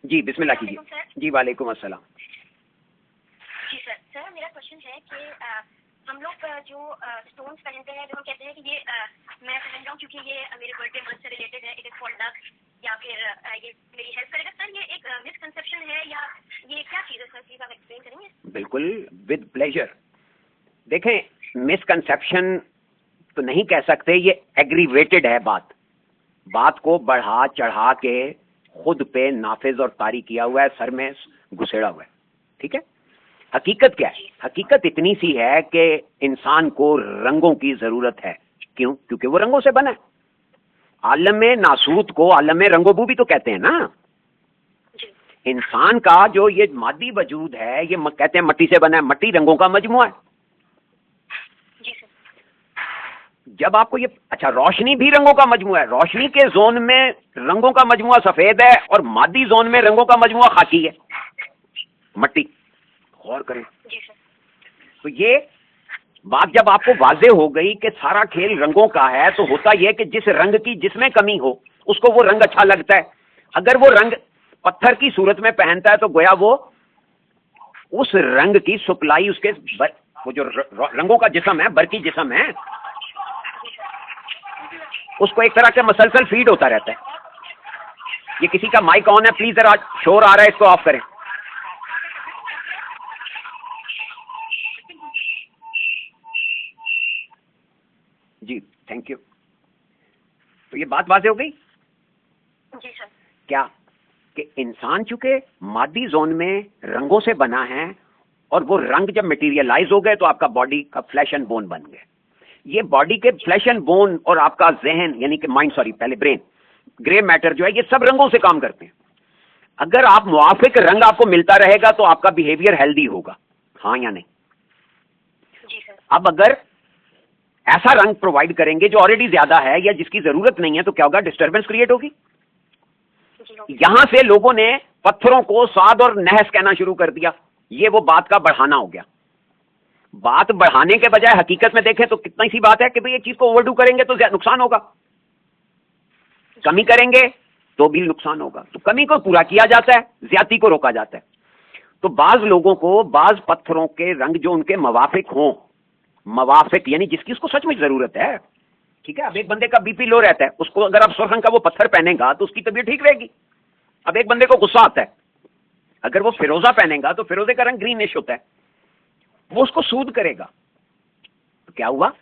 जी बिस्मिल्लाह कीजिए। जी वालेकुम अस्सलाम। जी सर। सर मेरा क्वेश्चन है कि हम लोग जो स्टोन्स पहनते हैं, जो हम कहते हैं कि ये मैं पहन रहा हूँ क्योंकि ये मेरे बर्थडे मंथ से रिलेटेड है, इट इज फॉर लक, या फिर ये मेरी हेल्प करेगा। सर ये एक मिसकंसेप्शन है या ये क्या चीज़ है सर, प्लीज आप एक्सप्लेन करेंगे? बिल्कुल, विद प्लेजर। देखें, मिसकंसेप्शन तो नहीं कह सकते, ये एग्रीवेटेड है। बात को बढ़ा चढ़ा के खुद पे नाफिज और तारी किया हुआ है, सर में घुसेड़ा हुआ है। ठीक है, हकीकत क्या है? हकीकत इतनी सी है कि इंसान को रंगों की जरूरत है। क्यों? क्योंकि वो रंगों से बना है। आलम नासूत को आलम रंगोबू भी तो कहते हैं ना। इंसान का जो ये मादी वजूद है, ये कहते हैं मट्टी से बना है। मट्टी रंगों का मजमुआ है। जब आपको ये, अच्छा, रोशनी भी रंगों का मजमुआ है। रोशनी के जोन में रंगों का मजमुआ सफेद है और मादी जोन में रंगों का मजमुआ खाकी है, मट्टी। गौर करें। तो ये बात जब आपको वाजे हो गई कि सारा खेल रंगों का है, तो होता यह कि जिस रंग की जिसमें कमी हो उसको वो रंग अच्छा लगता है। अगर वो रंग पत्थर की सूरत में पहनता है तो गोया वो उस रंग की सप्लाई उसके वो जो रंगों का जिस्म है, बरकी जिस्म है, उसको एक तरह का मसलसल फीड होता रहता है। ये किसी का माइक ऑन है, प्लीज जरा शोर आ रहा है, इसको ऑफ करें। जी थैंक यू। तो ये बात वाज़ेह हो गई? जी सर। क्या कि इंसान चूंकि मादी जोन में रंगों से बना है और वो रंग जब मटेरियलाइज हो गए तो आपका बॉडी का फ्लैश एंड बोन बन गए। ये बॉडी के फ्लैश एंड बोन और आपका जहन, यानी कि माइंड, सॉरी पहले ब्रेन, ग्रे मैटर जो है, ये सब रंगों से काम करते हैं। अगर आप मुआफिक रंग आपको मिलता रहेगा तो आपका बिहेवियर हेल्दी होगा, हाँ या नहीं? जी सर। अब अगर ऐसा रंग प्रोवाइड करेंगे जो ऑलरेडी ज्यादा है या जिसकी जरूरत नहीं है तो क्या होगा? डिस्टर्बेंस क्रिएट होगी। यहां से लोगों ने पत्थरों को साद और नहस कहना शुरू कर दिया। ये वो बात का बढ़ाना हो गया। बात बढ़ाने के बजाय हकीकत में देखें तो कितनी सी बात है कि भाई एक चीज को ओवरडू करेंगे तो नुकसान होगा, कमी करेंगे तो भी नुकसान होगा। तो कमी को पूरा किया जाता है, ज्यादती को रोका जाता है। तो बाज लोगों को बाज पत्थरों के रंग जो उनके मवाफिक हों, मवाफिक यानी जिसकी उसको सच में जरूरत है। ठीक है, अब एक बंदे का बीपी लो रहता है, उसको अगर आप सुर्ख रंग का वो पत्थर पहनेगा तो उसकी तबीयत ठीक रहेगी। अब एक बंदे को गुस्सा आता है, अगर वो फिरोजा पहनेगा तो फिरोजे का रंग ग्रीनिश होता है, वो उसको सूद करेगा। तो क्या हुआ?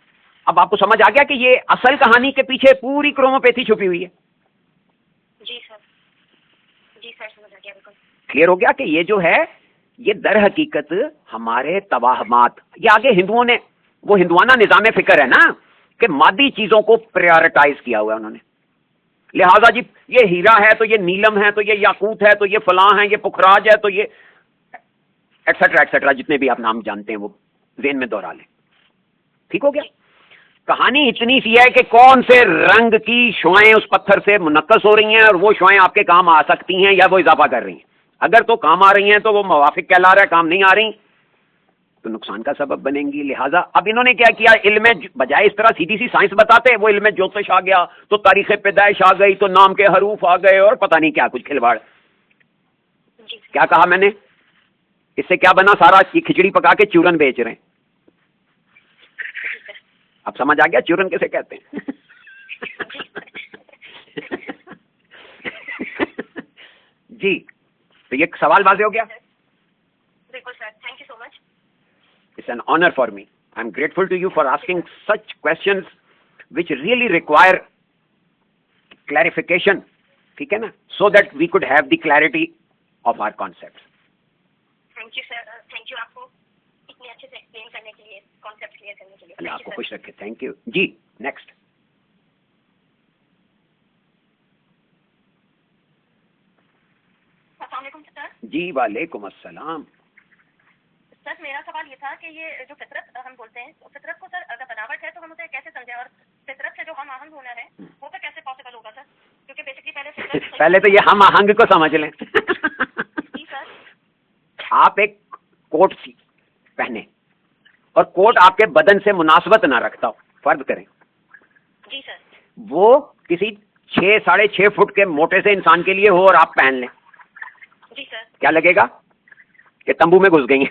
अब आपको समझ आ गया कि ये असल कहानी के पीछे पूरी क्रोमोपैथी छुपी हुई है। जी सर। जी सर, समझ आ गया बिल्कुल। क्लियर हो गया कि ये जो है, ये दर हकीकत हमारे तवाहमात, ये आगे हिंदुओं ने, वो हिंदुआना निजाम फिक्र है ना कि मादी चीजों को प्रायोरिटाइज किया हुआ है उन्होंने। लिहाजा जी ये हीरा है तो ये नीलम है तो ये याकूत है तो ये फलां है, ये पुखराज है तो ये एक्सेट्रा एक्सेट्रा, जितने भी आप नाम जानते हैं वो ज़हन में दोहरा लें। ठीक हो गया? कहानी इतनी सी है कि कौन से रंग की शुआएं उस पत्थर से मुनक्कस हो रही हैं और वो शुआएं आपके काम आ सकती हैं या वो इजाफा कर रही हैं। अगर तो काम आ रही हैं तो वो मुवाफिक कहला रहा है, काम नहीं आ रही तो नुकसान का सबब बनेंगी। लिहाजा अब इन्होंने क्या किया, इल्म बजाय इस तरह सीधी सी साइंस बताते, वो इल्म ज्योतिष आ गया, तो तारीख पैदाइश आ गई, तो नाम के हरूफ आ गए और पता नहीं क्या कुछ खिलवाड़। क्या कहा मैंने? इससे क्या बना? सारा खिचड़ी पका के चूरन बेच रहे हैं। अब समझ आ गया चूरन कैसे कहते हैं? जी, तो ये सवाल वाज़ेह हो गया? बिल्कुल sir, thank you so much. It's an honor for me. I'm grateful to you for asking such questions which really require clarification. ठीक है ना? So that we could have the clarity of our concepts. Thank you sir, thank you आपको इतने अच्छे से explain करने के लिए, कॉन्सेप्ट क्लियर करने के लिए। अल्लाह आपको खुश रखे। थैंक यू जी। नेक्स्ट। अस्सलाम वालेकुम सर। जी वालेकुम अस्सलाम। सर मेरा सवाल ये था कि ये जो फितरत हम बोलते हैं, तो फितरत को सर अगर बनावट है तो हम उसे कैसे समझें, और फितरत से जो हम आहंग होना है वो तो कैसे पॉसिबल होगा सर? क्योंकि बेसिकली पहले तो ये हम आहंग को समझ लें। जी सर। आप एक कोट पहने और कोट आपके बदन से मुनासबत ना रखता हो, फर्ज करें। जी सर। वो किसी 6 साढ़े 6 फुट के मोटे से इंसान के लिए हो और आप पहन लें, जी सर। क्या लगेगा कि तंबू में घुस गई हैं।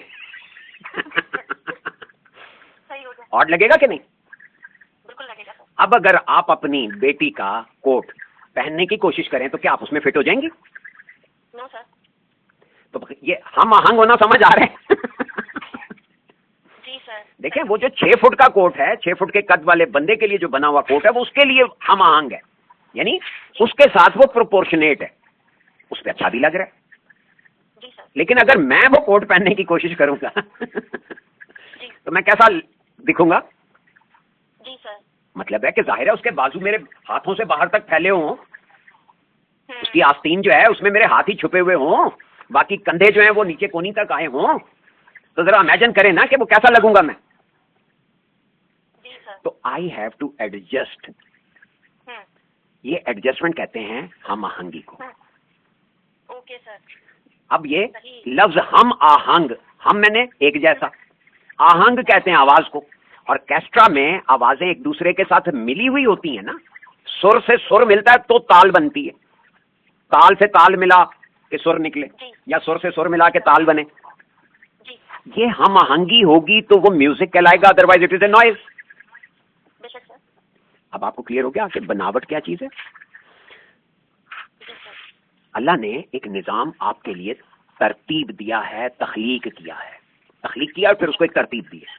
सही हो गया। ऑड लगेगा कि नहीं? बिल्कुल लगेगा सर। अब अगर आप अपनी बेटी का कोट पहनने की कोशिश करें तो क्या आप उसमें फिट हो जाएंगी? No sir. तो ये हम आहंग होना समझ आ रहे हैं? जी सर। देखिए वो जो 6 फुट का कोट है, 6 फुट के कद वाले बंदे के लिए जो बना हुआ कोट है वो उसके लिए हम आहंग है, यानी उसके साथ वो प्रोपोर्शनेट है, उस पर अच्छा भी लग रहा है। जी सर। लेकिन अगर मैं वो कोट पहनने की कोशिश करूंगा जी। तो मैं कैसा दिखूंगा? जी सर। मतलब है कि जाहिर है उसके बाजू मेरे हाथों से बाहर तक फैले हों, उसकी हम्म। आस्तीन जो है उसमें मेरे हाथ ही छुपे हुए हों, बाकी कंधे जो हैं वो नीचे कोनी तक आए हों, तो जरा इमेजिन करें ना कि वो कैसा लगूंगा मैं। जी सर। तो आई हैव टू एडजस्ट, हम्म। ये एडजस्टमेंट कहते हैं हम आहंगी को। Okay sir. अब ये सही। लफ्ज हम आहंग, हम मैंने एक जैसा, आहंग कहते हैं आवाज को, और कैस्ट्रा में आवाजें एक दूसरे के साथ मिली हुई होती हैं ना, सुर से सुर मिलता है तो ताल बनती है, ताल से ताल मिला के सुर निकले, जी। या सुर से सुर मिला के ताल बने। जी। ये हम आहंगी होगी तो वो म्यूजिक कहलाएगा, otherwise it is a noise. बेशक सर। अब आपको क्लियर हो गया कि बनावट क्या चीज है? जी सर। अल्लाह ने एक निजाम आपके लिए तरतीब दिया है, तख्लीक किया है, तख्लीक किया और फिर उसको एक तरतीब दी है,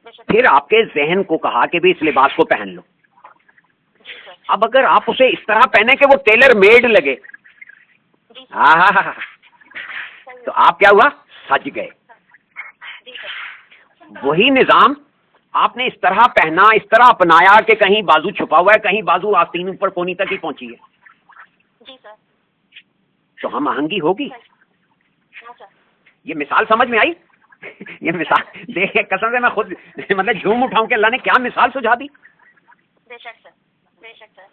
बेशक। फिर आपके जहन को कहा कि भी इस लिबास को पहन लो। जी सर। अब अगर आप उसे इस तरह पहने कि वो टेलर मेड लगे, जी सर। हाँ, तो आप क्या हुआ? सज गए। जी सर। वही निजाम आपने इस तरह पहना, इस तरह अपनाया कि कहीं बाजू छुपा हुआ है, कहीं बाजू आस्तीन ऊपर कोनी तक ही पहुंची है, जी सर। तो हम आहंगी होगी। No sir. ये मिसाल समझ में आई? ये मिसाल देख कसम से मैं खुद मतलब झूम उठाऊं कि अल्लाह ने क्या मिसाल सुझा दी। बेशक सर। बेशक सर।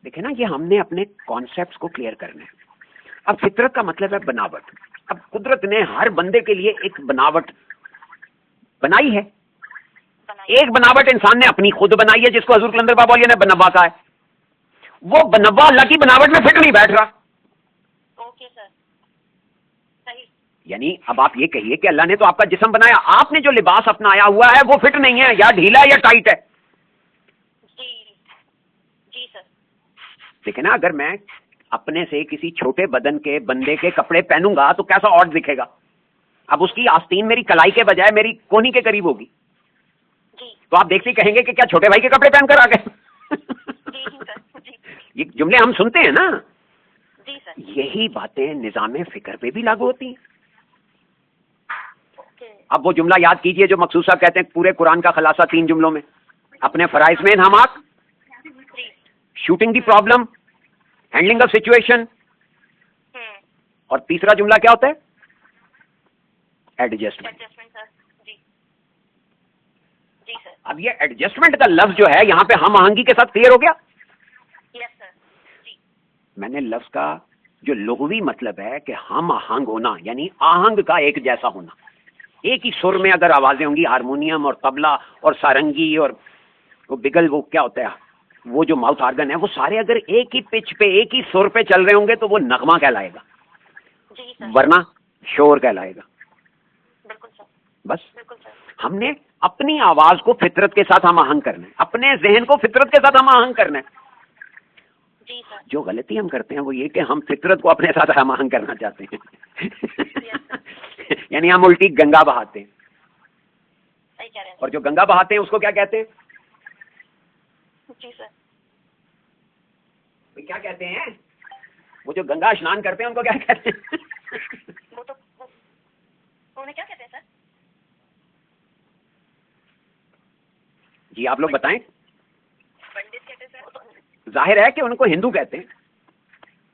देखे ना, ये हमने अपने कॉन्सेप्ट्स को क्लियर करना है। अब फितरत का मतलब है बनावट। अब कुदरत ने हर बंदे के लिए एक बनावट बनाई है। एक बनावट इंसान ने अपनी खुद बनाई है, जिसको हजूर कलंदर बाबा ने बनवा कहा है। वो बनवा अल्लाह की बनावट में फिट नहीं बैठ रहा। Okay sir. सही। यानी अब आप ये कहिए कि अल्लाह ने तो आपका जिस्म बनाया, आपने जो लिबास अपनाया हुआ है वो फिट नहीं है, या ढीला या टाइट है। जी। जी सर। देखे ना, अगर मैं अपने से किसी छोटे बदन के बंदे के कपड़े पहनूंगा तो कैसा ऑड दिखेगा। अब उसकी आस्तीन मेरी कलाई के बजाय मेरी कोहनी के करीब होगी, जी। तो आप देखते कहेंगे कि क्या छोटे भाई के कपड़े पहनकर आ गए। जी सर। जी। ये जुमले हम सुनते हैं ना, जी सर। यही बातें निजाम फिक्र पे भी लागू होती हैं। ओके। अब वो जुमला याद कीजिए जो मकसूद साहब कहते हैं पूरे कुरान का खलासा 3 जुमलों में, अपने फराइज में इन्हामाक, जी। Shooting the problem, handling of situation, और तीसरा जुमला क्या होता है? एडजस्टमेंट। Adjustment sir. जी। जी सर। अब ये एडजस्टमेंट का लफ्ज जो है यहाँ पे हम आहंगी के साथ क्लियर हो गया। Yes sir. जी। मैंने लफ्ज का जो लुग़वी मतलब है कि हम आहंग होना, यानी आहंग का एक जैसा होना, एक ही सुर में अगर आवाजें होंगी, हारमोनियम और तबला और सारंगी और वो बिगल, वो क्या होता है, वो जो माउथ आर्गन है, वो सारे अगर एक ही पिच पे एक ही सुर पे चल रहे होंगे तो वो नगमा कहलाएगा, जी सर। वरना शोर कहलाएगा। बिल्कुल सर। बस बिल्कुल सर। हमने अपनी आवाज को फितरत के साथ हम आहंग करना है, अपने जहन को फितरत के साथ हम आहंग करना है। जी सर। जो गलती हम करते हैं वो ये कि हम फितरत को अपने साथ हम आहंग करना चाहते हैं। यानी हम उल्टी गंगा बहाते हैं, सही कह रहे हैं। और जो गंगा बहाते हैं उसको क्या कहते हैं? जी सर। क्या कहते हैं? वो जो गंगा स्नान करते हैं उनको क्या कहते हैं? वो तो उन्हें क्या कहते हैं सर? जी आप लोग बताएं। पंडित कहते हैं सर। जाहिर है कि उनको हिंदू कहते हैं।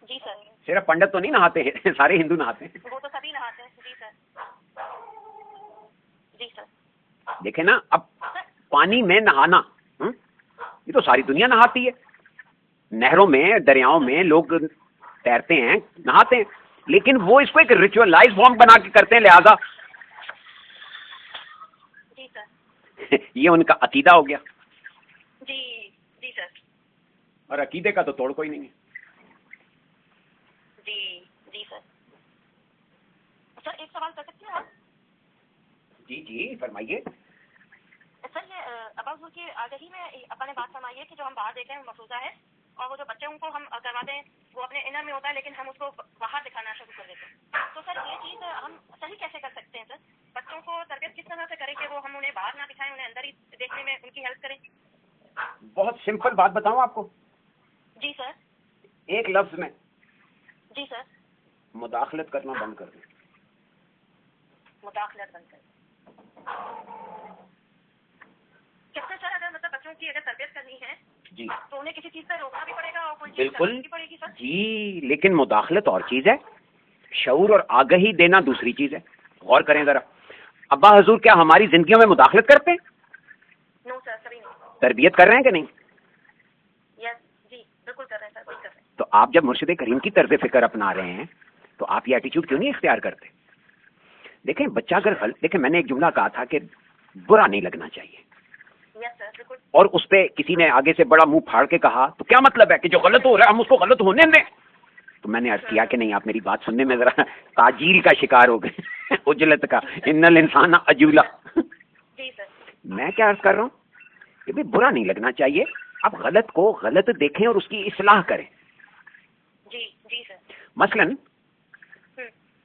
जी सर। सिर्फ पंडित तो नहीं नहाते हैं, सारे हिंदू नहाते हैं। वो तो सभी नहाते हैं। जी सर। जी सर। देखे ना, अब पानी में नहाना, ये तो सारी दुनिया नहाती है। नहरों में, दरियाओं में लोग तैरते हैं, नहाते हैं, लेकिन वो इसको एक रिचुअलाइज फॉर्म बना के करते हैं, लिहाजा जी सर। ये उनका अकीदा हो गया। जी। जी सर। और अकीदे का तो तोड़ कोई नहीं है। जी। जी सर। सर एक सवाल कर सकते हैं आप? जी जी फरमाइए। सर ये अब्बा हुजूर की आगही में अपन ने बात फरमाई है कि जो हम बाहर देख रहे हैं वो मफरूजा है, और वो जो बच्चे उनको हम करवाते हैं वो अपने इनर में होता है, लेकिन हम उसको बाहर दिखाना शुरू कर देते हैं। तो सर ये चीज़ हम सही कैसे कर सकते हैं सर? बच्चों को तरबियत किस तरह से करें कि वो हम उन्हें बाहर ना दिखाएं, उन्हें अंदर ही देखने में उनकी हेल्प करें? बहुत सिंपल बात बताऊं आपको, जी सर। एक लफ्ज में, जी सर। मुदाखलत करना बंद कर दें। मुदाखलत बंद करें। कैसे सर? अगर मतलब बच्चों की अगर तरबियत करनी है जी तो उन्हें किसी चीज से रोकना भी पड़ेगा और कोई चीज बिल्कुल करनी भी पड़ेगी सर? जी, लेकिन मुदाखलत और चीज है, शऊर और आगही देना दूसरी चीज है। गौर करें जरा, अब्बा हजूर क्या हमारी जिंदगियों में मुदाखलत करते हैं? नो सर, कभी नहीं। तरबियत कर रहे हैं कि नहीं? यस जी बिल्कुल कर रहे हैं सर, वही कर रहे हैं। तो आप जब मुर्शिद करीम की तर्ज फिक्र अपना रहे हैं तो आप ये एटीट्यूड क्यों नहीं इख्तियार करते? देखें बच्चा अगर देखें, मैंने एक जुमला कहा था कि बुरा नहीं लगना चाहिए, यस सर बिल्कुल। और उस पे किसी ने आगे से बड़ा मुंह फाड़ के कहा तो क्या मतलब है कि जो गलत हो रहा है हम उसको गलत होने दें? तो मैंने अर्ज किया कि नहीं, आप मेरी बात सुनने में जरा ताजील का शिकार हो गए उजलत का, इन्नल इंसान अजूला। जी सर। मैं क्या अर्ज कर रहा हूँ कि भाई बुरा नहीं लगना चाहिए, आप गलत को गलत देखें और उसकी इस्लाह करें। जी जी सर। मसलन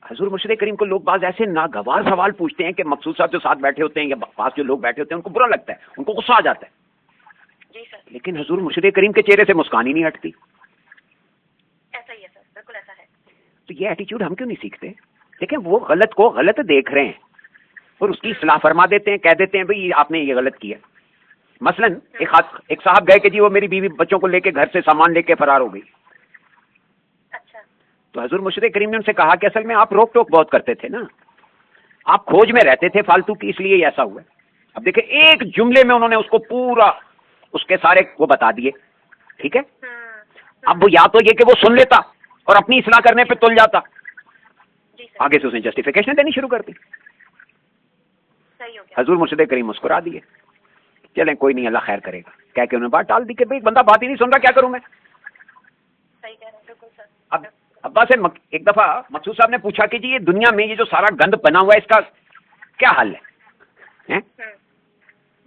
हजूर मुर्शिद करीम को लोग बाज ऐसे नागवार सवाल पूछते हैं कि मकसूद साहब जो साथ बैठे होते हैं या पास जो लोग बैठे होते हैं उनको बुरा लगता है, उनको गुस्सा आ जाता है। जी सर। लेकिन हजूर मुर्शिद करीम के चेहरे से मुस्कान ही नहीं हटती। ऐसा ही है सर, बिल्कुल ऐसा है। तो ये एटीट्यूड हम क्यों नहीं सीखते? देखें वो गलत को गलत देख रहे हैं और उसकी इस्लाह फरमा देते हैं, कह देते हैं भाई आपने ये गलत किया। मसलन एक साहब गए कि जी वो मेरी बीवी बच्चों को लेके घर से सामान लेके फरार हो गई। अच्छा। तो हजूर मुर्शिद करीम ने उनसे कहा कि असल में आप रोक टोक बहुत करते थे ना, आप खोज में रहते थे फालतू की, इसलिए ऐसा हुआ। अब देखिए एक जुमले में उन्होंने उसको पूरा उसके सारे वो बता दिए, ठीक है। अब वो या तो ये कि वो सुन लेता और अपनी इस्लाह करने पे तुल जाता, आगे से उसने जस्टिफिकेशन देनी शुरू कर दी। सही हो गया। हजूर मुर्शिद करीम मुस्कुरा दिए, चलें कोई नहीं अल्लाह खैर करेगा, कह के उन्हें बात टाल दी कि भाई बंदा बात ही नहीं सुन रहा, क्या करूं मैं। सही कह रहे हैं, बिल्कुल सर। अब अब्बा से एक दफा मकसूद साहब ने पूछा कि जी ये दुनिया में ये जो सारा गंद बना हुआ है इसका क्या हल है?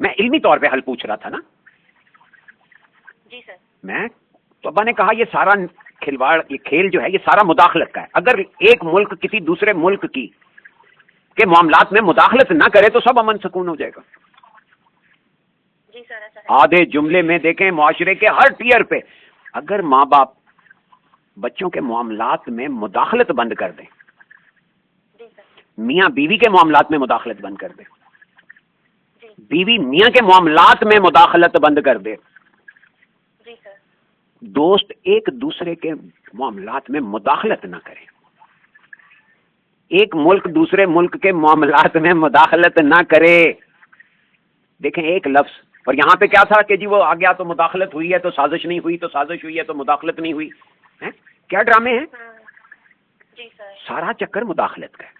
मैं इल्मी तौर पे हल पूछ रहा था ना। जी सर। मैं तो अब्बा ने कहा ये सारा खिलवाड़, ये खेल जो है ये सारा मुदाखलत का है। अगर एक मुल्क किसी दूसरे मुल्क की के मामलात में मुदाखलत ना करे तो सब अमन सुकून हो जाएगा। जी सर ऐसा है। आधे जुमले में देखें मुआशरे के हर टियर पे अगर माँ बाप बच्चों के मामलात में मुदाखलत बंद कर दें, जी सर। मियाँ बीवी के मामलात में मुदाखलत बंद कर दे, जी बीवी मियाँ के मामलात में मुदाखलत बंद कर दे, जी सर। दोस्त एक दूसरे के मामलात में मुदाखलत ना करें, एक मुल्क दूसरे मुल्क के मामलात में मुदाखलत ना करे। देखें एक लफ्ज, और यहाँ पे क्या था कि जी वो आ गया तो मुदाखलत हुई है तो साजिश नहीं हुई, तो साजिश हुई है तो मुदाखलत नहीं हुई है? क्या ड्रामे हैं? जी सर। सारा चक्कर मुदाखलत का है।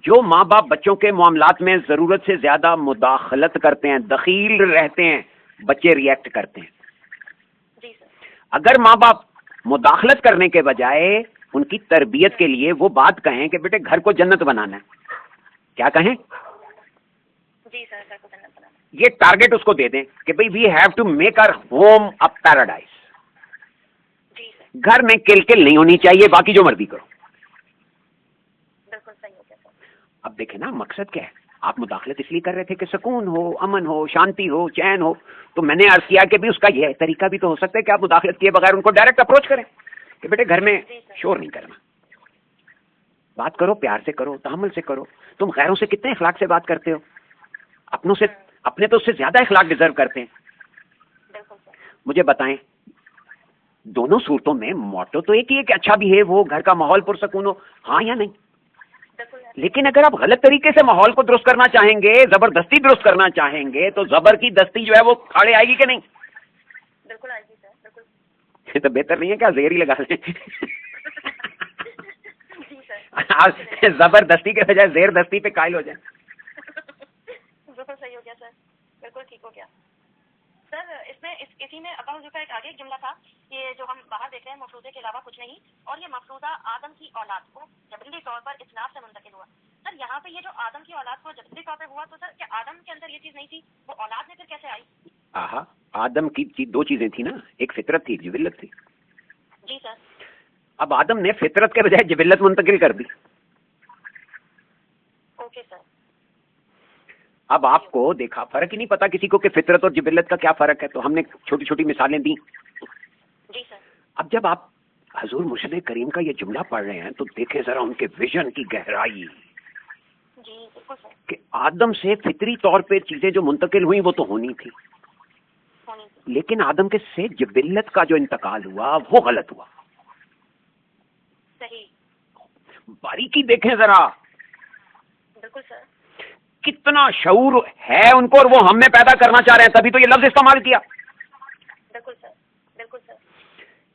जो माँ बाप बच्चों के मामलात में जरूरत से ज्यादा मुदाखलत करते हैं, दखील रहते हैं, बच्चे रिएक्ट करते हैं। जी सर। अगर माँ बाप मुदाखलत करने के बजाय उनकी तरबियत के लिए वो बात कहें कि बेटे घर को जन्नत बनाना है, क्या कहें? जी सर, घर को जन्नत बनाना। ये टारगेट उसको दे दें कि भाई we have to make our home a paradise. जी सर। घर में किलकिल नहीं होनी चाहिए, बाकी जो मर्जी करो। बिल्कुल सही हो गया सर। अब देखें ना मकसद क्या है, आप मुदाखलत इसलिए कर रहे थे कि सुकून हो, अमन हो, शांति हो, चैन हो। तो मैंने अर्ज किया कि भी उसका यह तरीका भी तो हो सकता है कि आप मुदाखलत किए बगैर उनको डायरेक्ट अप्रोच करें कि बेटे घर में शोर नहीं करना, बात करो, प्यार से करो, तहम्मुल से करो। तुम गैरों से कितने इखलाक से बात करते हो, अपनों से, अपने तो उससे ज्यादा इखलाक डिजर्व करते हैं। बिल्कुल सर। मुझे बताएं, दोनों सूरतों में मोटो तो एक ही है कि अच्छा बिहेव हो, घर का माहौल पुरसकून हो, हाँ या नहीं? लेकिन अगर आप गलत तरीके से माहौल को दुरुस्त करना चाहेंगे, जबरदस्ती दुरुस्त करना चाहेंगे, तो जबर की दस्ती जो है वो खाड़े आएगी कि नहीं? बिल्कुल आएगी सर, बिल्कुल। ये तो बेहतर नहीं है क्या जेर ही लगा लें? जी सर। आप जबरदस्ती के बजाय जेर दस्ती पे कायल हो जाए। बिल्कुल सही हो गया सर, बिल्कुल ठीक हो गया सर। इसमें इसी में अब्बा हुजूर का एक आगे एक जुमला था, ये जो हम बाहर देख रहे हैं मफरूजे के अलावा कुछ नहीं, और ये मफरूजा आदम की औलाद को जबरीली तौर पर इस्लाम से मुंतकिल हुआ। पे ये जो आदम की औलाद को जबरी तौर पे हुआ, तो सर क्या आदम के अंदर ये चीज नहीं थी, वो औलाद में फिर कैसे आई? आहा, आदम की दो चीजें थी ना, एक फितरत थी, एक जिबिल्लत थी। जी सर। अब आदम ने फितरत के बजाय जिबिल्लत मुंतकिल कर दी। Okay sir. अब आपको देखा, फर्क ही नहीं पता किसी को कि फितरत और जिबिल्लत का क्या फर्क है, तो हमने छोटी छोटी मिसालें दी। जी सर। अब जब आप हजूर मुर्शिद करीम का ये जुमला पढ़ रहे हैं तो देखें जरा उनके विजन की गहराई। जी बिल्कुल सर। कि आदम से फितरी तौर पे चीजें जो मुंतकिल हुई वो तो होनी थी, लेकिन आदम के से जिबिल्लत का जो इंतकाल हुआ वो गलत हुआ। सही। बारीकी देखें जरा, बिल्कुल सर। कितना शऊर है उनको, और वो हमें पैदा करना चाह रहे हैं, तभी तो ये लफ्ज इस्तेमाल किया। बिल्कुल सर। बिल्कुल सर।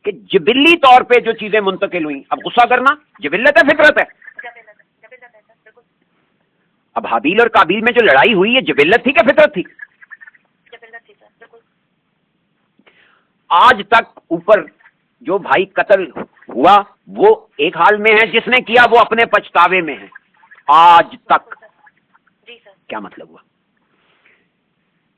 कि जिबिल्ली तौर पे जो चीजें मुंतकिल हुई, अब गुस्सा करना जिबिल्लत है, फितरत है? जबिल्लत है सर। बिल्कुल। अब हाबील और काबील में जो लड़ाई हुई है, जिबिल्लत थी क्या फितरत थी? जबिल्लत थी सर। बिल्कुल। आज तक ऊपर जो भाई कत्ल हुआ वो एक हाल में है, जिसने किया वो अपने पछतावे में है आज तक। जी सर। क्या मतलब हुआ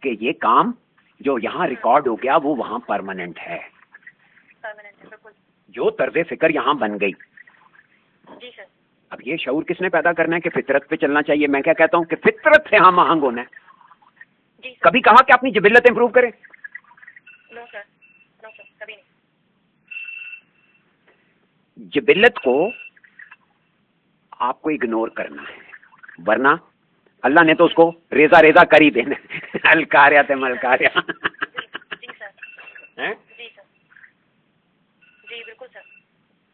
कि ये काम जो यहाँ रिकॉर्ड हो गया वो वहां परमानेंट है। परमानेंट है। बिल्कुल। जो तर्ज फिक्र यहाँ बन गई। जी सर। अब ये शऊर किसने पैदा करना है कि फितरत पे चलना चाहिए? मैं क्या कहता हूँ कि फितरत से हम आहंग होना है। जी सर। कभी कहा कि अपनी जिबिल्लत इंप्रूव करें? No sir. नो सर, कभी नहीं। जिबिल्लत को आपको इग्नोर करना है, वरना अल्लाह ने तो उसको रेजा रेजा कर ही देना। अलकार्या ते मलकार्या। जी सर। हैं? जी सर। जी बिल्कुल सर।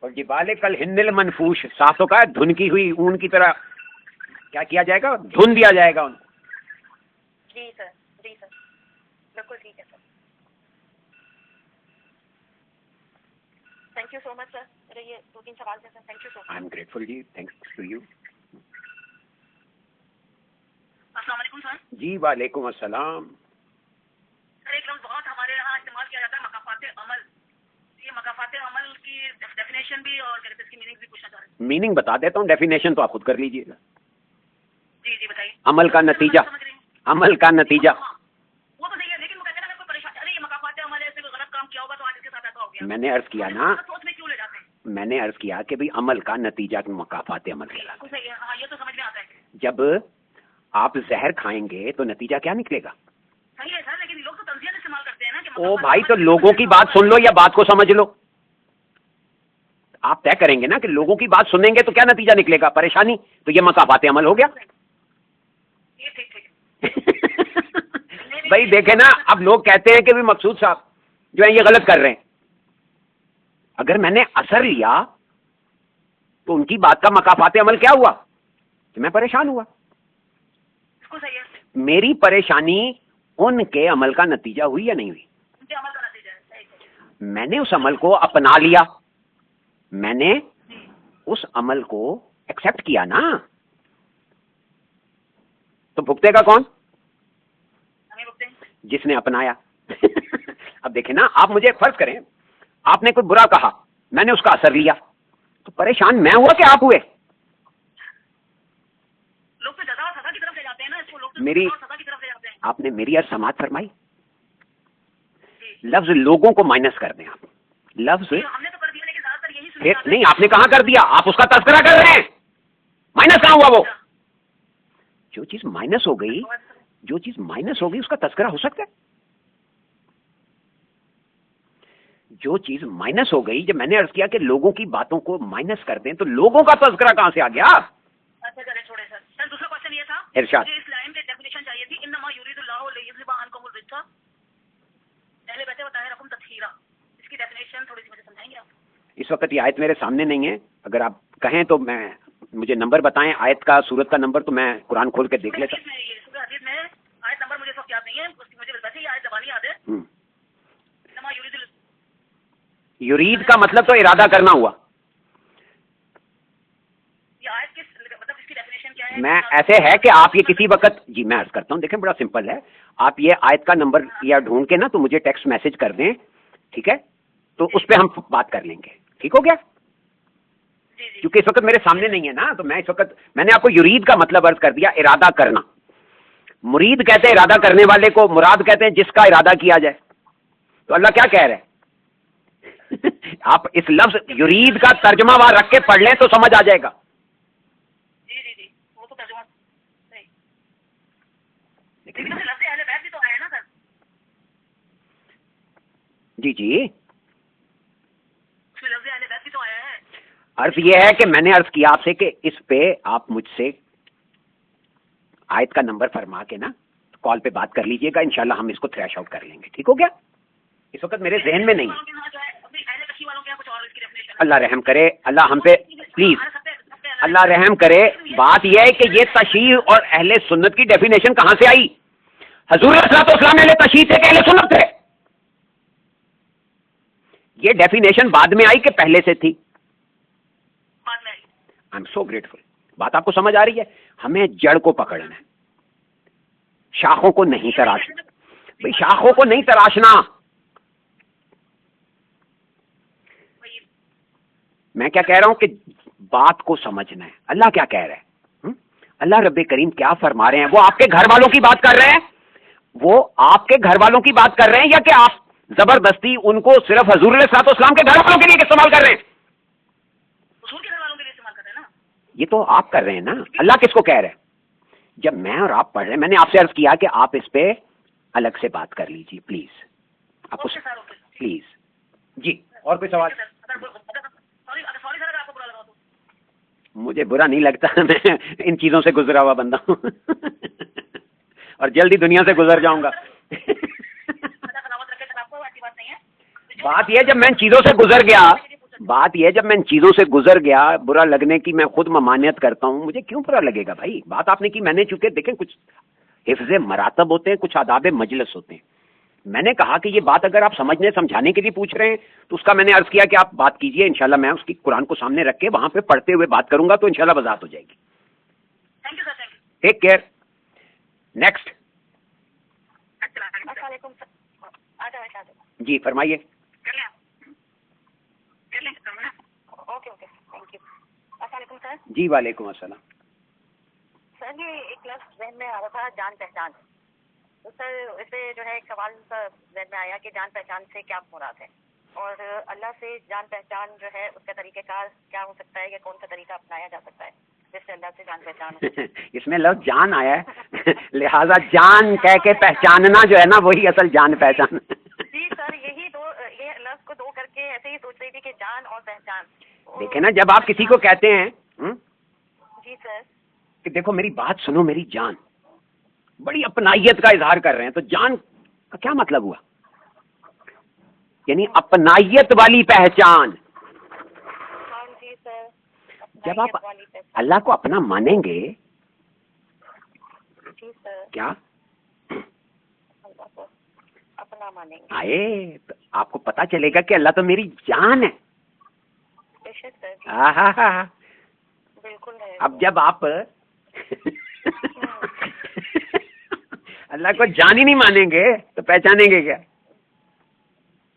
और जिबाले कल हिन्दिल मनफूश, सासों का धुन की हुई ऊन की तरह क्या किया जाएगा? धुन दिया जाएगा उनको। जी सर। जी सर। बिल्कुल ठीक है sir. Thank you so much sir. मेरे ये 2-3 सवाल थे sir. Thank you so much. I am grateful जी, थैंक्स टू यू। अस्सलाम वालेकुम सर। जी वालेकुम अस्सलाम। सर एक लफ्ज़ बहुत हमारे यहाँ इस्तेमाल किया जाता है, मकाफाते अमल। ये मकाफाते अमल की डेफिनेशन भी और क्या कहते हैं इसकी मीनिंग भी पूछना चाह रहे हैं। मीनिंग बता देता हूँ, डेफिनेशन तो आप खुद कर लीजिएगा। जी जी बताइए। अमल का नतीजा, अमल का नतीजा। वो तो सही है, लेकिन वो कहते हैं ना कोई परेशानी, अरे ये मकाफाते अमल है, इसने कोई गलत काम किया होगा तो आज इसके साथ ऐसा हो गया। मैंने अर्ज किया ना, सोच में क्यों ले जाते हैं? मैंने अर्ज किया कि भाई अमल का नतीजा मकाफाते अमल कहलाता है। सही है, हाँ ये तो समझ में आता है। जब आप जहर खाएंगे तो नतीजा क्या निकलेगा? सही है सर, लेकिन लोग तो तंजियत इस्तेमाल करते हैं ना कि ओ भाई, तो लोगों की बात सुन लो या बात को समझ लो। आप तय करेंगे ना कि लोगों की बात सुनेंगे तो क्या नतीजा निकलेगा? परेशानी। तो ये मकाफाते अमल हो गया। ये ठीक। भाई देखे ना, अब लोग कहते हैं कि भी मकसूद साहब जो है ये गलत कर रहे हैं। अगर मैंने असर लिया तो उनकी बात का मकाफाते अमल क्या हुआ कि मैं परेशान हुआ। सही है। मेरी परेशानी उनके अमल का नतीजा हुई या नहीं हुई? उनके अमल का नतीजा है। सही है। मैंने उस अमल को अपना लिया, मैंने उस अमल को एक्सेप्ट किया ना, तो भुगतेगा कौन? हमें भुगतेंगे जिसने अपनाया। अब देखें ना, आप मुझे फर्ज करें, आपने कोई बुरा कहा, मैंने उसका असर लिया, तो परेशान मैं हुआ कि आप हुए? लोग तो ज्यादा सजा की तरफ ले जाते हैं ना इसको, लोग तो मेरी सजा की तरफ ले जाते हैं। आपने मेरी अर्ज समाप्त फरमाई। लफ्ज लोगों को माइनस कर दें आप। लफ्ज हमने तो कर दिया, लेकिन ज्यादातर यही फिर नहीं, आपने कहां कर दिया? आप उसका तस्करा कर रहे हैं। माइनस कहां हुआ? वो जो चीज माइनस हो गई, जो चीज माइनस हो गई उसका तस्करा हो सकता है? जो चीज माइनस हो गई, जब मैंने अर्ज किया कि लोगों की बातों को माइनस कर दें, तो लोगों का तस्करा कहां से आ गया? अच्छा चले छोड़े सर। सर दूसरा क्वेश्चन ये था, इरशाद। मुझे इस लाइन की डेफिनेशन चाहिए थी, इन्नमा युरीदुल्लाहु लियुज़हिबा अन्कुमुर रिज्सा पहले वैसे बताया रकम तत्हीरा। इसकी डेफिनेशन थोड़ी सी मुझे समझाएंगे आप? इस वक्त ये आयत मेरे सामने नहीं है, अगर आप कहें तो मैं मुझे नंबर बताएं, आयत का, सूरत का नंबर, तो मैं कुरान खोल के देख लेता। सूरह हदीस में आयत नंबर मुझे सब याद नहीं है, मुझे वैसे ही आयत ज़बानी याद है। इन्नमा युरीद का मतलब तो इरादा करना हुआ। ये आयत किस मतलब इसकी डेफिनेशन क्या है? मैं ऐसे है कि आप ये किसी वक्त, जी मैं अर्ज करता हूँ, देखें बड़ा सिंपल है, आप ये आयत का नंबर या ढूंढ के ना तो मुझे टेक्स्ट मैसेज कर दें, ठीक है? तो उस पर हम बात कर लेंगे। ठीक हो गया? क्योंकि इस वक्त मेरे सामने नहीं है ना, तो मैं इस वक्त मैंने आपको युरीद का मतलब अर्ज कर दिया, इरादा करना। मुरीद कहते हैं इरादा करने वाले को, मुराद कहते हैं जिसका इरादा किया जाए। तो अल्लाह क्या कह रहे हैं? आप इस लफ्ज युरीद का तर्जमा वहां रख के पढ़ लें तो समझ आ जाएगा। जी वो तो तर्जुमा सही, लेकिन लफ्ज़ अहले बैत भी तो आया ना सर। जी उसमें लफ्ज़ अहले बैत भी तो आया है। अर्ज ये है कि मैंने अर्ज किया आपसे कि इस पे आप मुझसे आयत का नंबर फरमा के ना कॉल पे बात कर लीजिएगा, इंशाल्लाह हम इसको थ्रैश आउट कर लेंगे। ठीक हो गया? इस वक्त मेरे जहन में नहीं। अल्लाह रहम करे, अल्लाह हम पे प्लीज, अल्लाह रहम करे। बात यह है कि ये तशरीह और अहले सुन्नत की डेफिनेशन कहां से आई? हुजूर सल्लल्लाहु अलैहि वसल्लम तशरीह थे कि अहले सुन्नत थे? ये डेफिनेशन बाद में आई कि पहले से थी? I am so grateful. बात आपको समझ आ रही है? हमें जड़ को पकड़ना है, शाखों को नहीं तराशना। भाई शाखों को नहीं तराशना। मैं क्या कह रहा हूं कि बात को समझना है। अल्लाह क्या कह रहा है? अल्लाह रब्बे करीम क्या फरमा रहे हैं? वो आपके घर वालों की बात कर रहे हैं, वो आपके घर वालों की बात कर रहे हैं, या कि आप जबरदस्ती उनको सिर्फ हुजूर सल्लल्लाहु अलैहि वसल्लम के घर वालों के लिए इस्तेमाल कर रहे हैं? हुजूर के घर वालों के लिए इस्तेमाल कर रहे हैं ना। ये तो आप कर रहे हैं ना। अल्लाह किसको कह रहे हैं? जब मैं और आप पढ़ रहे हैं, मैंने आपसे अर्ज किया कि आप इस पे अलग से बात कर लीजिए प्लीज। आपको प्लीज जी। और कोई सवाल? मुझे बुरा नहीं लगता, मैं इन चीजों से गुजरा हुआ बंदा हूं और जल्दी दुनिया से गुजर जाऊंगा। बात यह जब मैं इन चीजों से गुजर गया, बात यह जब मैं इन चीजों से गुजर गया, बुरा लगने की मैं खुद ममानियत करता हूं। मुझे क्यों बुरा लगेगा भाई? बात आपने की, मैंने चूंकि देखें कुछ हिफ्ज़े मरातब होते हैं, कुछ आदाब मजलिस होते हैं। मैंने कहा कि ये बात अगर आप समझने समझाने के लिए पूछ रहे हैं तो उसका मैंने अर्ज किया कि आप बात कीजिए, इंशाल्लाह मैं उसकी कुरान को सामने रख के वहां पे पढ़ते हुए बात करूंगा तो इंशाल्लाह वजाहत हो जाएगी। Thank you sir, thank you. Take care. Next. जी फरमाइए। Okay thank you. अस्सलाम वालेकुम सर। जी वालेकुम अस्सलाम। सर ये एक लफ्ज़ ज़हन में आ रहा था, जान पहचान। तो सर इसे जो है एक सवाल ज़हन में आया कि जान पहचान से क्या मुराद है, और अल्लाह से जान पहचान जो है उसका तरीक़ेकार क्या हो सकता है, या कौन सा तरीका अपनाया जा सकता है जिससे अल्लाह से जान पहचान हो? इसमें लफ्ज़ जान आया है लिहाजा जान कह के पहचानना जो है ना वही असल जान पहचान। जी सर, यही दो, ये लफ्ज़ को दो करके ऐसे ही सोच रही थी कि जान और पहचान। देखे ना, जब आप किसी को कहते हैं जी सर कि देखो मेरी बात सुनो मेरी जान, बड़ी अपनाइयत का इजहार कर रहे हैं, तो जान का क्या मतलब हुआ? यानी अपनाइयत वाली पहचान। हाँ जी सर। जब आप अल्लाह को अपना मानेंगे, जी सर, क्या अल्लाह को अपना मानेंगे आए तो आपको पता चलेगा कि अल्लाह तो मेरी जान है। बेशक सर, बिल्कुल है। अब जब आप अल्लाह को जान ही नहीं मानेंगे तो पहचानेंगे क्या?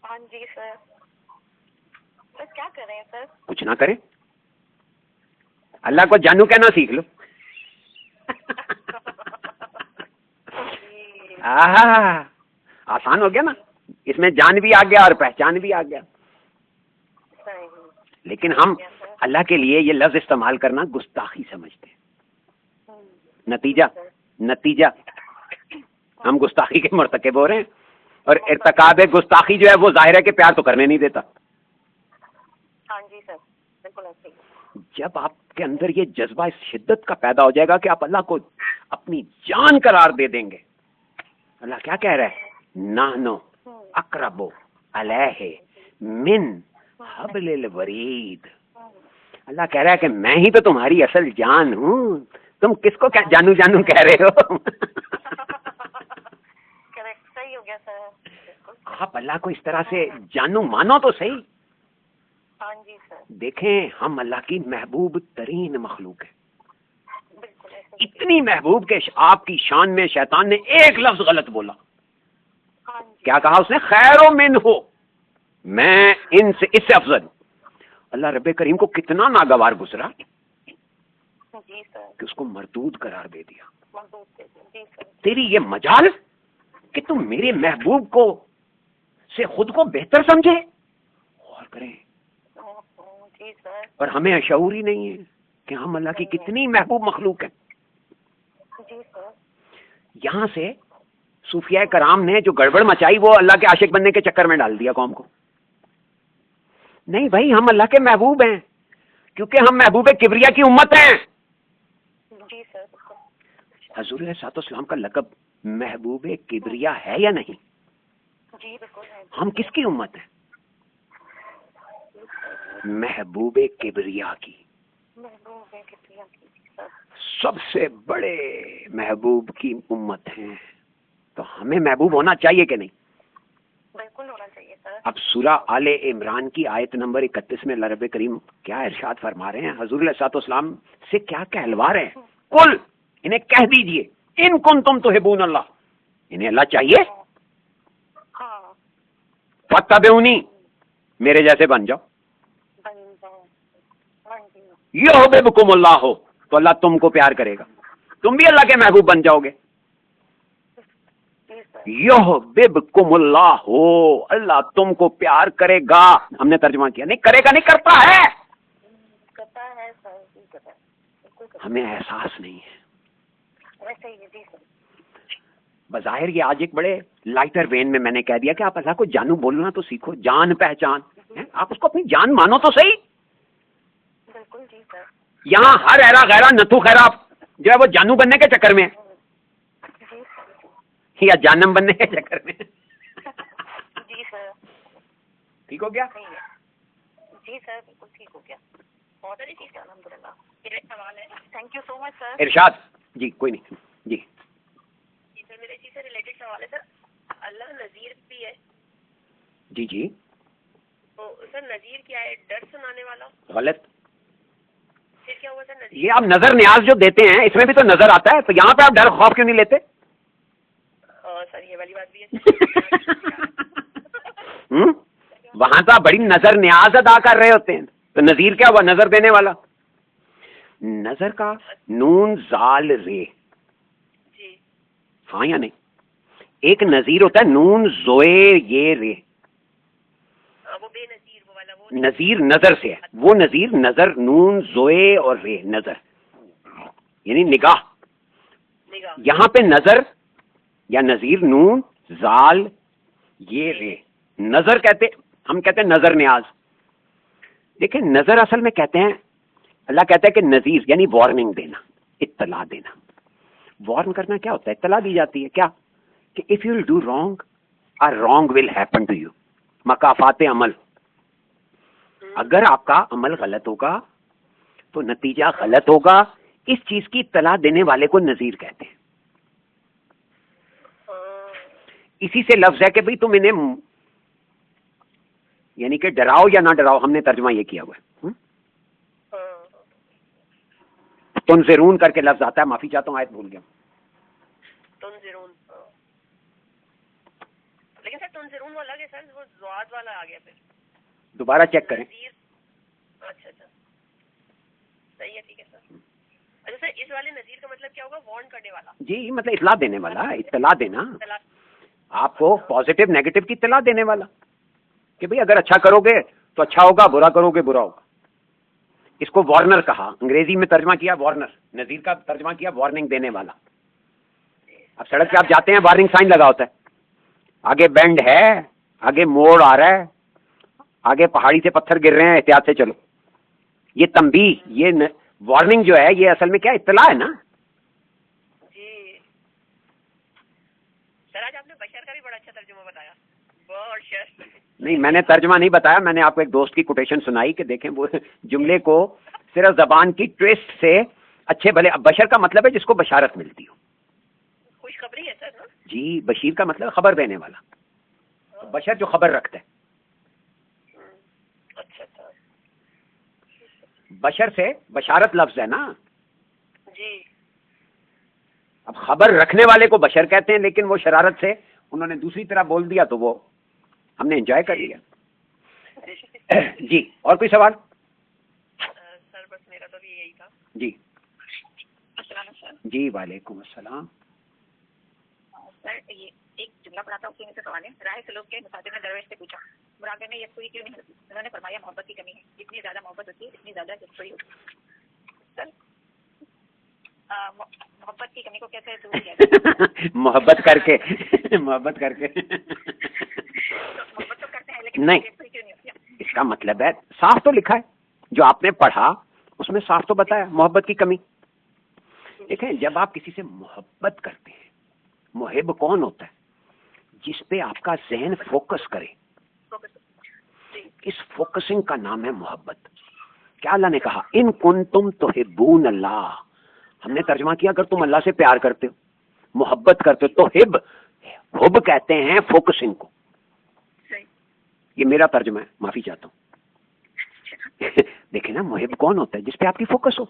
हाँ जी सर। तो क्या करें सर? कुछ ना करें, अल्लाह को जानू कहना सीख लो। आसान हो गया ना, इसमें जान भी आ गया और पहचान भी आ गया। लेकिन हम अल्लाह के लिए ये लफ्ज इस्तेमाल करना गुस्ताखी समझते हैं। नतीजा हम गुस्ताखी के मुर्तकिब हो रहे हैं, और इर्तिकाब गुस्ताखी जो है वो जाहिर है कि प्यार तो करने नहीं देता। हाँ जी सर, बिल्कुल ऐसे। जब आपके अंदर ये जज्बा इस शिद्दत का पैदा हो जाएगा कि आप अल्लाह को अपनी जान करार दे देंगे। अल्लाह क्या कह रहा है? नानो अकरबो अलैहि मिन हब्लिल वरीद। अल्लाह कह रहा है कि मैं ही तो तुम्हारी असल जान हूँ, तुम किसको जानू जानू कह रहे हो? सही हो गया सर। आप अल्लाह को इस तरह से जानू मानो तो सही। हाँ जी सर। देखें, हम अल्लाह की महबूब तरीन मखलूक है, बिल्कुल इतनी महबूब के आपकी शान में शैतान ने एक लफ्ज गलत बोला। हाँ जी। क्या कहा उसने? खैरो मिन हो, मैं इनसे इससे अफजल। अल्लाह रब्बे करीम को कितना नागवार गुजरा जी सर। कि उसको मरदूद करार दे दिया। मजदूर दे दो। जी सर। तेरी ये मजाल कि तुम मेरे महबूब को से खुद को बेहतर समझे और करें, जी सर। और हमें अशऊर ही नहीं है कि हम अल्लाह की कितनी महबूब मखलूक हैं। जी सर। यहां से सूफिया कराम ने जो गड़बड़ मचाई वो अल्लाह के आशिक बनने के चक्कर में डाल दिया कौम को। नहीं भाई, हम अल्लाह के महबूब हैं क्योंकि हम महबूब किबरिया की उम्मत हैं। जी सर। हजूर अलैहिस्सलाम का लक़ब महबूब किबरिया है या नहीं? जी बिल्कुल है। हम किसकी उम्मत है? महबूब किबरिया की। महबूब है किबरिया की सर। सबसे बड़े महबूब की उम्मत है, तो हमें महबूब होना चाहिए कि नहीं? बिल्कुल होना चाहिए सर। अब सूरा आले इमरान की आयत नंबर 31 में अल्लाह रब्बे करीम क्या इरशाद फरमा रहे हैं? हजूर अलैहिस्सलाम से क्या कहलवा रहे हैं? कुल, इन्हें कह दीजिए, इन कुंतुम तुहिब्बून अल्लाह, इन्हें अल्लाह चाहिए, हाँ फत्तबिऊनी, मेरे जैसे बन जाओ, बन जाओ। हाँ जी। युहिब्बुकुमुल्लाह हो, तो अल्लाह तुमको प्यार करेगा, तुम भी अल्लाह के महबूब बन जाओगे। जी सर। युहिब्बुकुमुल्लाह हो, अल्लाह तुमको प्यार करेगा। हमने तर्जुमा किया, नहीं करेगा, नहीं करता है, करता है सर। जी करता है, बिल्कुल करता हमें एहसास नहीं है। है। वैसे ही है। जी सर। बज़ाहिर ये आज एक बड़े लाइटर वेन में मैंने कह दिया कि आप अल्लाह को जानू बोलना तो सीखो, जान पहचान है? आप उसको अपनी जान मानो तो सही। बिल्कुल जी सर। यहाँ हर ऐरा गैरा नथु खैरा जो है वो जानू बनने के चक्कर में, जी सर। या जानम बनने के चक्कर में। जी सर। ठीक हो गया? सही है। जी सर बिल्कुल ठीक हो गया। बहुत अच्छी चीज़ है अल्हम्दुलिल्लाह। मेरा सवाल है। Thank you so much sir. इरशाद जी, कोई नहीं जी। जी सर, मेरे इसी से रिलेटेड सवाल है सर। अल्लाह नज़ीर भी है, जी जी, तो सर नज़ीर क्या है? डर सुनाने वाला? गलत। फिर क्या हुआ सर? नज़ीर ये आप नजर न्याज जो देते हैं इसमें भी तो नजर आता है, तो यहाँ पे आप डर खौफ क्यों नहीं लेते? सर ये वाली बात भी है। वहां तो आप बड़ी नजर न्याज अदा कर रहे होते हैं, तो नजीर क्या हुआ? नजर देने वाला। नजर का नून जाल रे, जी। हाँ या नहीं? एक नजीर होता है नून जोए ये रे, वो बेनज़ीर वो वाला, वो नजीर नजर से है, वो नजीर नजर नून जोए और रे, नजर यानी निगाह। निगाह। यहां पे नजर या नजीर नून जाल ये रे, नजर कहते, हम कहते हैं नजर न्याज। देखिए नजर असल में कहते हैं, अल्लाह कहता है कि नजीर यानी वार्निंग देना, इत्तला देना। वार्न करना क्या होता है? इत्तला दी जाती है क्या? कि if you will do wrong, a wrong will happen to you, मकाफाते अमल। अगर आपका अमल गलत होगा तो नतीजा गलत होगा, इस चीज की इत्तला देने वाले को नजीर कहते हैं। इसी से लफ्ज है कि भाई तुम इन्हें यानी कि डराओ या ना डराओ, हमने तर्जुमा ये किया हुआ है। तुनज़िरून करके लफ्ज आता है, माफी चाहता हूँ आयत भूल गया। तुनज़िरून, लेकिन सर तुनज़िरून वो अलग है सर, वो ज़ुआद वाला आ गया फिर। दोबारा चेक करें। अच्छा अच्छा, सही है, ठीक है सर। अच्छा सर, इस वाले नज़ीर का मतलब क्या होगा? वार्न करने वाला। जी, मतलब इत्तला देने वाला, इत्तला देना, आपको पॉजिटिव नेगेटिव की इत्तला देने वाला कि भाई अगर अच्छा करोगे तो अच्छा होगा, बुरा करोगे बुरा होगा। इसको वार्नर कहा, अंग्रेजी में तर्जमा किया वार्नर, नजीर का तर्जमा किया वार्निंग देने वाला। अब सड़क पे आप जाते हैं, वार्निंग साइन लगा होता है, आगे बेंड है, आगे मोड़ आ रहा है, आगे पहाड़ी से पत्थर गिर रहे हैं, एहतियात से चलो। ये तंबीह, ये वार्निंग जो है, ये असल में क्या इत्तला है ना। जी सर, आज आपने बशर का भी बड़ा अच्छा तर्जुमा बताया। बहुत शर। नहीं, मैंने तर्जुमा नहीं बताया, मैंने आपको एक दोस्त की कोटेशन सुनाई कि देखें वो जुमले को सिर्फ जबान की ट्विस्ट से अच्छे भले। बशर का मतलब है जिसको बशारत मिलती हो, खुशखबरी है सर ना? जी, बशीर का मतलब खबर देने वाला, तो बशर जो खबर रखता है। अच्छा अच्छा, बशर से बशारत लफ्ज है ना। जी। अब खबर रखने वाले को बशर कहते हैं, लेकिन वो शरारत से उन्होंने दूसरी तरह बोल दिया तो वो हमने एंजॉय कर लिया। जी, और कोई सवाल? जी अस्सलाम सर। जी, वालेकुम अस्सलाम। सर ये एक जुमला पढ़ा था, उसके में से सवाल है। राह सलूक के मुसाफिर ने दरवेश से पूछा, मुरादे में यकसुई क्यों नहीं होती? उन्होंने फरमाया, मोहब्बत की कमी है। जितनी ज्यादा मोहब्बत होती है इतनी ज्यादा यकसुई होती है। सर मोहब्बत की कमी को कैसे दूर किया जाए? मोहब्बत करके मोहब्बत करके तो मोहब्बत तो करते हैं लेकिन नहीं, यकसुई क्यों नहीं होती है? इसका मतलब है साफ तो लिखा है, जो आपने पढ़ा उसमें साफ तो बताया मोहब्बत की कमी। देखें, जब आप किसी से मोहब्बत करते हैं, मुहिब कौन होता है? जिस पे आपका ज़हन फोकस करे, इस फोकसिंग का नाम है मोहब्बत। क्या अल्लाह ने कहा, इन कुंतुम तुहिब्बून अल्लाह। हमने तर्जमा किया, अगर तुम अल्लाह से प्यार करते हो, मोहब्बत करते हो, तो हुब कहते हैं फोकसिंग को। ये मेरा तर्जमा है, माफी चाहता हूँ। देखिए ना, मुहिब कौन होता है? जिस पे आपकी फोकस हो।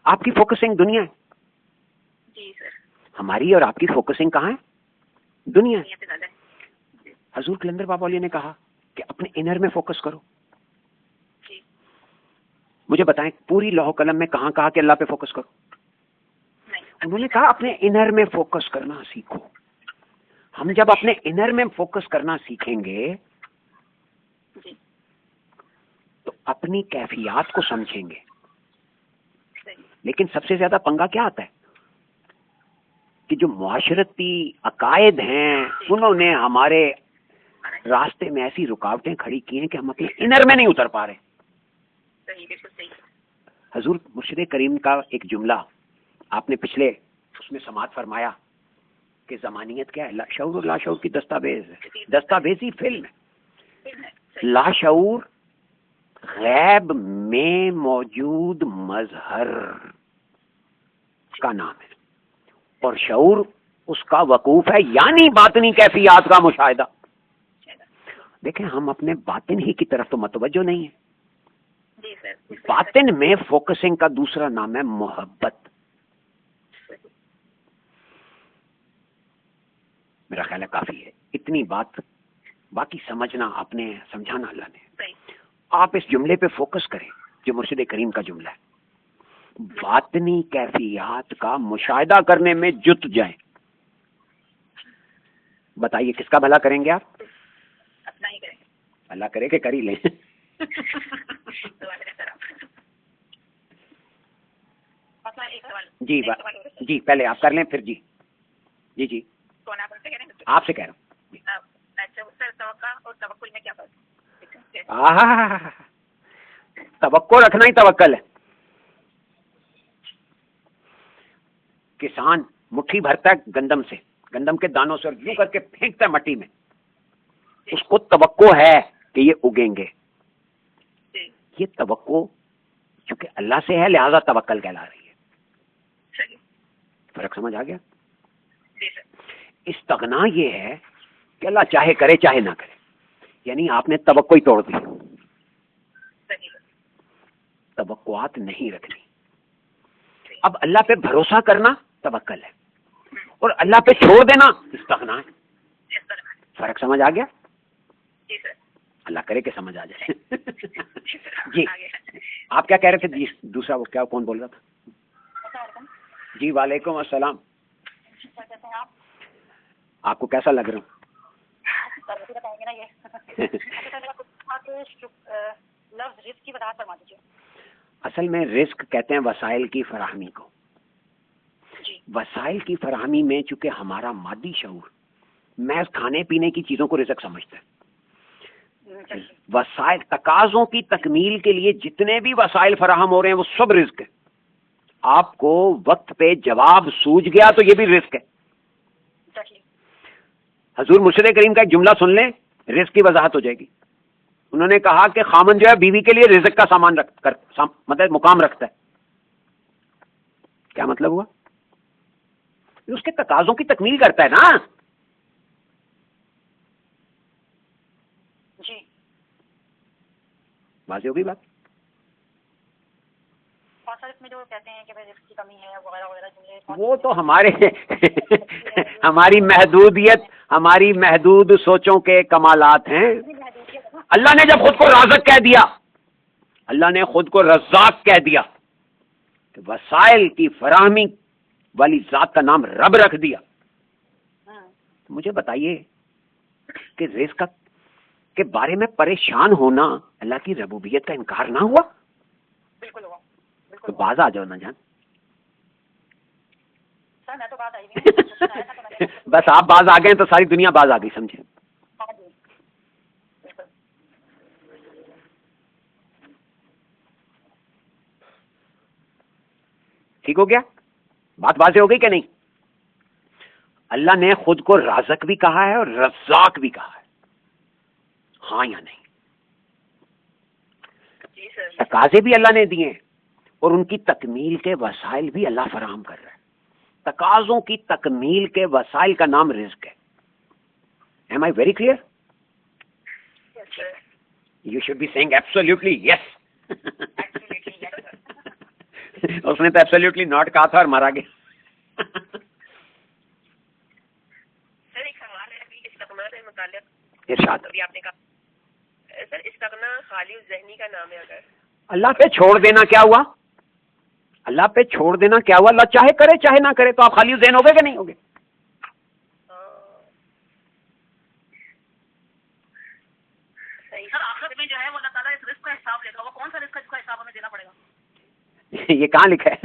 आपकी फोकसिंग दुनिया है। जी सर। हमारी और आपकी फोकसिंग कहाँ है? दुनिया है। दुनिया पे ज्यादा है। हजूर कलंदर बाबा ने कहा कि अपने इनर में फोकस करो। जी। मुझे बताएं, पूरी लौह कलम में कहाँ कहा कि अल्लाह पे फोकस करो? नहीं। उन्होंने कहा अपने इनर में फोकस करना सीखो। हम जब अपने इनर में फोकस करना सीखेंगे जी। तो अपनी कैफियत को समझेंगे। सही। लेकिन सबसे ज्यादा पंगा क्या आता है कि जो मुआशरती अकायद हैं, उन्होंने हमारे रास्ते में ऐसी रुकावटें खड़ी की हैं कि हम अपने इनर में नहीं उतर पा रहे। सही, बिल्कुल सही। हजूर मुर्शिद करीम का एक जुमला आपने पिछले उसमें समात फरमाया कि ज़मानियत क्या है? लाशऊर और लाशऊर की दस्तावेजी फिल्म है। लाशऊर गैब में मौजूद मजहर का नाम है और शऊर उसका वकूफ है, यानी बातिनी कैफियत का मुशाहिदा। देखें, हम अपने बातिन ही की तरफ तो मतवज्जो नहीं है। जी सर। बातिन में फोकसिंग का दूसरा नाम है मोहब्बत। मेरा ख्याल है काफी है इतनी बात, बाकी समझना आपने, समझाना अल्लाह ने। आप इस जुमले पे फोकस करें जो मुर्शिद करीम का जुमला है। बातिनी कैफियत का मुशाहिदा करने में जुट जाएं। बताइए किसका भला करेंगे आप? अपना ही करेंगे। अल्लाह करे कि कर ही लें। जी जी, पहले आप कर लें फिर जी। जी जी, आपसे कह रहा हूँ। अच्छा सर, तवक्का और तवक्कुल में क्या फर्क है? तवक्को रखना ही तवक्कल है। किसान मुट्ठी भरता है गंदम से, गंदम के दानों से, और यूं करके फेंकता है मट्टी में, उसको तवक्को है कि ये उगेंगे। ये तवक्को चूंकि अल्लाह से है, लिहाजा तवक्कल कहला रही है। फर्क समझ आ गया? इस्तगना ये है कि अल्लाह चाहे करे चाहे ना करे, यानी आपने तवक्को ही तोड़ दी। तवक्कुआत नहीं रखनी। अब अल्लाह पे भरोसा करना तवक्कल है और अल्लाह पे छोड़ देना इस्तगना है। फर्क समझ आ गया? अल्लाह करे कि समझ आ जाए। जी, आप क्या कह रहे थे? जी, दूसरा वो क्या, कौन बोल रहा था? जी, वालेकुम अस्सलाम। आपको कैसा लग रहा हूँ? बताएंगे ना ये। लफ्ज़ रिस्क की वजाहत फरमा दीजिए। असल में रिस्क कहते हैं वसाइल की फराहमी को। वसाइल की फराहमी में चूंकि हमारा मादी शऊर महज खाने पीने की चीजों को रिस्क समझता है। वसाइल तकाजों की तकमील के लिए जितने भी वसाइल फराहम हो रहे हैं वो सब रिस्क है। आपको वक्त पे जवाब सूझ गया तो ये भी रिस्क है। हजूर मुर्शिद करीम का एक जुमला सुन लें, रिस्क की वजाहत हो जाएगी। उन्होंने कहा कि खामन जो है बीवी के लिए रिज़्क का सामान मतलब मुकाम रखता है। क्या मतलब हुआ? उसके तकाजों की तकमील करता है ना। जी, वाज़ेह होगी बात। और इसमें जो कहते हैं कि रिस्क की कमी है वगैरह वगैरह जुमले, वो तो हमारी महदूदियत, हमारी महदूद सोचों के कमालात हैं। अल्लाह ने जब खुद को राज़िक कह दिया, अल्लाह ने खुद को रज़्ज़ाक कह दिया, कि वसाइल की फराहमी वाली जात का नाम रब रख दिया। तो मुझे बताइए कि रिज़्क़ के बारे में परेशान होना अल्लाह की रबूबियत का इनकार ना हुआ? बिल्कुल हुआ, तो बाज आ जाओ ना जान। सर मैं तो बात आई नहीं बस आप बाज आ गए तो सारी दुनिया बाज आ गई, समझे। हाँ जी, बिल्कुल। ठीक हो गया? बात वाज़ेह हो गई क्या नहीं? अल्लाह ने खुद को राज़क भी कहा है और रज़्ज़ाक भी कहा है, हाँ या नहीं? जी सर। तकाजे भी अल्लाह ने दिए और उनकी तकमील के वसाइल भी अल्लाह फराहम कर रहा है। तकाजों की तकमील के वसाइल का नाम रिज़्क़ है। Am I very clear? Yes sir. You should be saying absolutely yes. Absolutely yes sir. उसने तो एब्सोल्युटली नॉट कहा था और मारा गया। सर एक सवाल है अभी इस्तग़ना से मुताल्लिक़। इरशाद। अभी आपने कहा सर इस्तग़ना खाली ज़हनी का नाम है, अगर अल्लाह पे छोड़ देना क्या हुआ? अल्लाह पे छोड़ देना क्या हुआ? अल्लाह चाहे करे चाहे ना करे, तो आप खाली ज़हन होगे कि नहीं होगे? सही। सर आखिरत में जो है वो अल्लाह ताला इस रिस्क का हिसाब लेगा, वो कौन सा रिस्क है जिसका हिसाब हमें देना पड़ेगा? ये कहाँ लिखा है?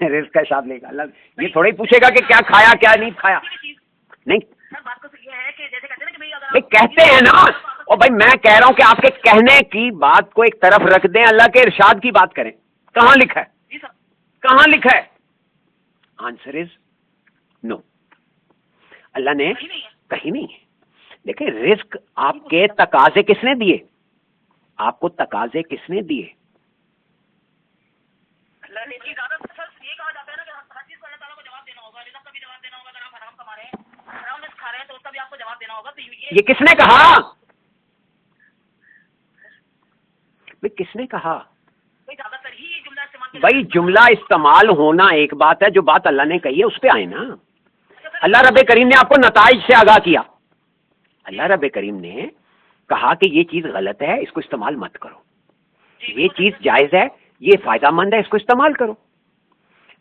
रिज़्क़ का हिसाब लेगा अल्लाह। ये थोड़ा ही पूछेगा कि क्या खाया क्या नहीं खाया। नहीं सर बात तो ये है कि जैसे कहते हैं ना कि भाई अगर भाई कहते हैं ना, और भाई मैं कह रहा हूं कि आपके कहने की बात को एक तरफ रख दें, अल्लाह के इरशाद की बात करें। कहां लिखा है? जी सर। कहां लिखा है? Answer is no. अल्लाह ने कहीं नहीं है। देखिए रिज़्क़ आपके तकाजे किसने दिए? आपको तकाजे किसने दिए? अल्लाह ने जी ज़्यादा सर ये कहा जाता है ना कि हर चीज़ को अल्लाह ताला को जवाब देना होगा, रिज़्क़ का भी जवाब देना होगा। अगर आप हराम कमा रहे हैं, हराम रिज़्क़ खा रहे हैं तो उसका भी आपको जवाब देना होगा। तो ये किसने कहा? भाई किसने कहा? भाई ज्यादातर ही ये जुमला इस्तेमाल किया भाई जुमला इस्तेमाल होना एक बात है, जो बात अल्लाह ने कही है उस पे आए ना। अल्लाह रब्बे करीम ने आपको नताइज से आगाह किया। अल्लाह रब्बे करीम ने कहा कि ये चीज गलत है, इसको इस्तेमाल मत करो। ये चीज जायज है, ये फायदामंद है, इसको इस्तेमाल करो।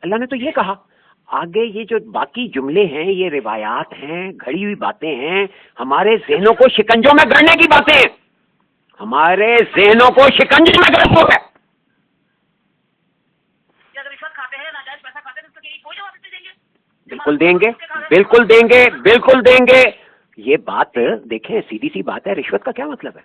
अल्लाह ने तो ये कहा। आगे ये जो बाकी जुमले हैं, ये रिवायात हैं, घड़ी हुई बातें हैं, हमारे ज़हनों को शिकंजों में गड़ने की बातें हैं। हमारे ज़हनों को शिकंजे में गड़ना है। अगर रिश्वत खाते हैं, नाजायज पैसा खाते हैं, तो उसका कोई जवाब नहीं देंगे? बिल्कुल देंगे, बिल्कुल देंगे, बिल्कुल देंगे। ये बात देखें, सीधी सी बात है। रिश्वत का क्या मतलब है?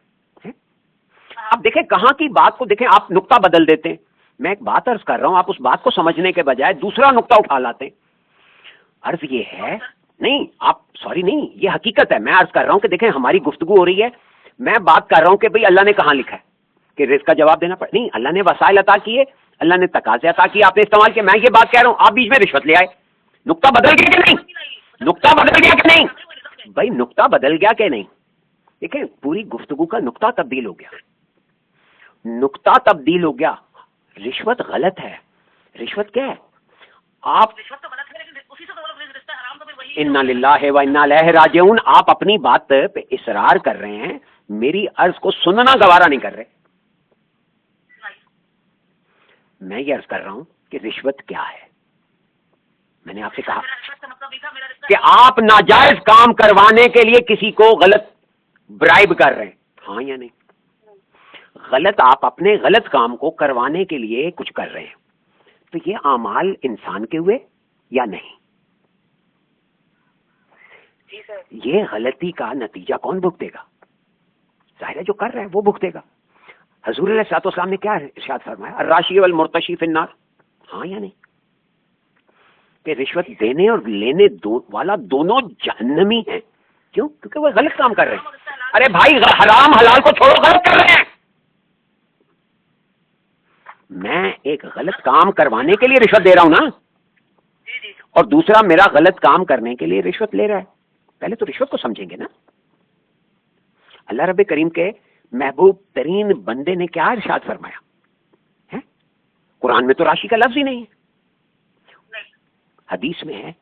अब देखें कहां की बात को देखें, आप नुक्ता बदल देते हैं। मैं एक बात अर्ज कर रहा हूं, आप उस बात को समझने के बजाय दूसरा नुक्ता उठा लाते हैं। अर्ज ये है, नहीं आप सॉरी नहीं, ये हकीकत है। मैं अर्ज कर रहा हूं कि देखें हमारी गुफ्तगू हो रही है, मैं बात कर रहा हूं कि भाई अल्लाह ने कहां लिखा है कि रिज़्क़ का जवाब देना पड़े। नहीं, अल्लाह ने वसाइल अता किए, अल्लाह ने तकाज़े अता किए, आपने इस्तेमाल किया। मैं ये बात कह रहा हूं, आप बीच में रिश्वत ले आए। नुक्ता बदल गया कि नहीं? नुक्ता बदल गया कि नहीं? भाई नुक्ता बदल गया कि नहीं? देखें पूरी गुफ्तगू का नुक्ता तब्दील हो गया। नुक्ता तब्दील हो गया। रिश्वत गलत है। रिश्वत क्या है? आप रिश्वत तो गलत है, लेकिन उसी से तो रिश्ता हराम तो वही। इन्ना लिल्लाहि व इन्ना इलैहि राजिऊन। आप अपनी बात पे इसरार कर रहे हैं, मेरी अर्ज को सुनना गवारा नहीं कर रहे। मैं ये अर्ज कर रहा हूं कि रिश्वत क्या है। मैंने आपसे कहा कि आप नाजायज काम करवाने के लिए किसी को गलत ब्राइब कर रहे हैं, हाँ या नहीं? गलत, आप अपने गलत काम को करवाने के लिए कुछ कर रहे हैं, तो ये आमाल इंसान के हुए या नहीं? जी सर। ये गलती का नतीजा कौन भुगतेगा? जाहिर है जो कर रहा है वो भुगतेगा। हजूर अलैहिस्सलाम ने क्या इरशाद फरमाया? अर्राशी वल मुर्तशी फिन्नार, हाँ या नहीं? कि रिश्वत देने और लेने वाला दोनों जहन्नमी हैं। क्यों? क्योंकि वो गलत काम कर रहे हैं। अरे भाई हराम हलाल को छोड़ो, गलत कर रहे हैं। मैं एक गलत काम करवाने के लिए रिश्वत दे रहा हूं ना, और दूसरा मेरा गलत काम करने के लिए रिश्वत ले रहा है। पहले तो रिश्वत को समझेंगे ना। अल्लाह रब्बे करीम के महबूब तरीन बंदे ने क्या इरशाद फरमाया है? कुरान में तो राशि का लफ्ज ही नहीं है, हदीस में है।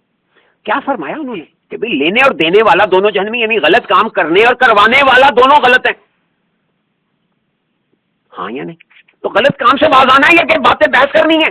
क्या फरमाया उन्होंने कि भाई लेने और देने वाला दोनों जहन्नमी, यानी गलत काम करने और करवाने वाला दोनों गलत है, हाँ या नहीं? तो गलत काम से बाज आना है या कि बातें बहस करनी है?